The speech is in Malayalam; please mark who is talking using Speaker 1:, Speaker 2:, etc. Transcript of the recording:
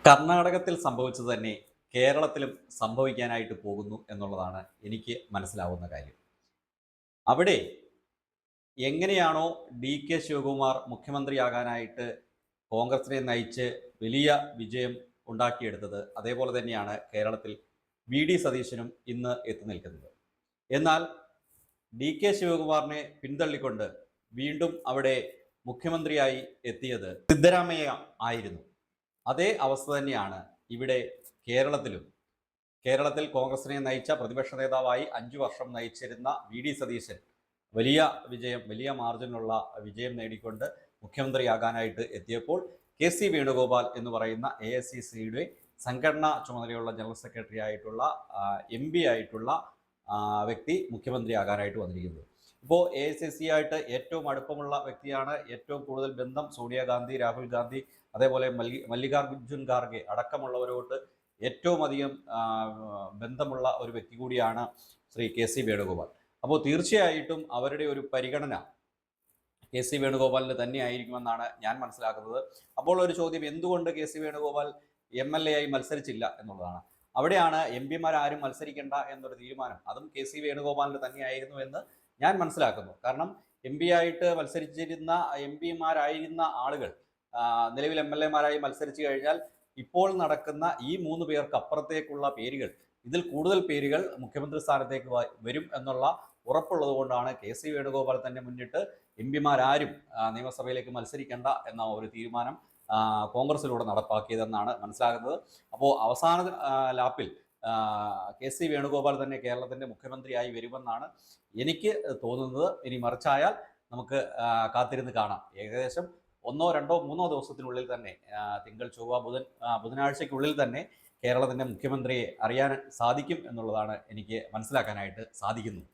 Speaker 1: കർണാടകത്തിൽ സംഭവിച്ചത് തന്നെ കേരളത്തിലും സംഭവിക്കാനായിട്ട് പോകുന്നു എന്നുള്ളതാണ് എനിക്ക് മനസ്സിലാവുന്ന കാര്യം. അവിടെ എങ്ങനെയാണോ ഡി.കെ. ശിവകുമാർ മുഖ്യമന്ത്രിയാകാനായിട്ട് കോൺഗ്രസിനെ നയിച്ച് വലിയ വിജയം ഉണ്ടാക്കിയെടുത്തത്, അതേപോലെ തന്നെയാണ് കേരളത്തിൽ വി.ഡി. സതീശനും ഇന്ന് എത്തി നിൽക്കുന്നത്. എന്നാൽ ഡി.കെ. ശിവകുമാറിനെ പിന്തള്ളിക്കൊണ്ട് വീണ്ടും അവിടെ മുഖ്യമന്ത്രിയായി എത്തിയത് സിദ്ധരാമയ്യ ആയിരുന്നു. അതേ അവസ്ഥ തന്നെയാണ് ഇവിടെ കേരളത്തിലും. കേരളത്തിൽ കോൺഗ്രസിനെ നയിച്ച പ്രതിപക്ഷ നേതാവായി 5 വർഷം നയിച്ചിരുന്ന വി.ഡി. സതീശൻ വലിയ വിജയം, വലിയ മാർജിനുള്ള വിജയം നേടിക്കൊണ്ട് മുഖ്യമന്ത്രിയാകാനായിട്ട് എത്തിയപ്പോൾ കെ.സി. വേണുഗോപാൽ എന്ന് പറയുന്ന എ.ഐ.സി.സിയുടെ സംഘടനാ ചുമതലയുള്ള ജനറൽ സെക്രട്ടറി ആയിട്ടുള്ള MP ആയിട്ടുള്ള വ്യക്തി മുഖ്യമന്ത്രിയാകാനായിട്ട് വന്നിരിക്കുന്നത്. ഇപ്പോൾ എ.ഐ.സി.സി ആയിട്ട് ഏറ്റവും അടുപ്പമുള്ള വ്യക്തിയാണ്, ഏറ്റവും കൂടുതൽ ബന്ധം സോണിയാഗാന്ധി, രാഹുൽ ഗാന്ധി, അതേപോലെ മല്ലികാർജുൻ ഖാർഗെ അടക്കമുള്ളവരോട് ഏറ്റവും അധികം ബന്ധമുള്ള ഒരു വ്യക്തി കൂടിയാണ് ശ്രീ കെ.സി. വേണുഗോപാൽ. അപ്പോൾ തീർച്ചയായിട്ടും അവരുടെ ഒരു പരിഗണന കെ.സി. വേണുഗോപാലിന് തന്നെയായിരിക്കുമെന്നാണ് ഞാൻ മനസ്സിലാക്കുന്നത്. അപ്പോൾ ഒരു ചോദ്യം, എന്തുകൊണ്ട് കെ.സി. വേണുഗോപാൽ MLA ആയി മത്സരിച്ചില്ല എന്നുള്ളതാണ്. അവിടെയാണ് MP ആരും മത്സരിക്കേണ്ട എന്നൊരു തീരുമാനം, അതും കെ.സി. വേണുഗോപാലിന് തന്നെയായിരുന്നു എന്ന് ഞാൻ മനസ്സിലാക്കുന്നു. കാരണം MP ആയിട്ട് മത്സരിച്ചിരുന്ന MP ആളുകൾ നിലവിൽ MLA മത്സരിച്ചു കഴിഞ്ഞാൽ ഇപ്പോൾ നടക്കുന്ന ഈ 3 പേർക്ക് അപ്പുറത്തേക്കുള്ള പേരുകൾ, ഇതിൽ കൂടുതൽ പേരുകൾ മുഖ്യമന്ത്രി സ്ഥാനത്തേക്ക് വരും എന്നുള്ള ഉറപ്പുള്ളത് കൊണ്ടാണ് കെ.സി. വേണുഗോപാൽ തന്നെ മുന്നിട്ട് MP ആരും നിയമസഭയിലേക്ക് മത്സരിക്കേണ്ട എന്ന ഒരു തീരുമാനം കോൺഗ്രസിലൂടെ നടപ്പാക്കിയതെന്നാണ് മനസ്സിലാകുന്നത്. അപ്പോൾ അവസാന ലാപ്പിൽ കെ.സി. വേണുഗോപാൽ തന്നെ കേരളത്തിൻ്റെ മുഖ്യമന്ത്രിയായി വരുമെന്നാണ് എനിക്ക് തോന്നുന്നത്. ഇനി മറിച്ചായാൽ നമുക്ക് കാത്തിരുന്ന് കാണാം. ഏകദേശം 1, 2, 3 ദിവസത്തിനുള്ളിൽ തന്നെ, തിങ്കൾ, ചൊവ്വ, ബുധനാഴ്ചയ്ക്കുള്ളിൽ തന്നെ കേരളത്തിൻ്റെ മുഖ്യമന്ത്രിയെ അറിയാൻ സാധിക്കും എന്നുള്ളതാണ് എനിക്ക് മനസ്സിലാക്കാനായിട്ട് സാധിക്കുന്നത്.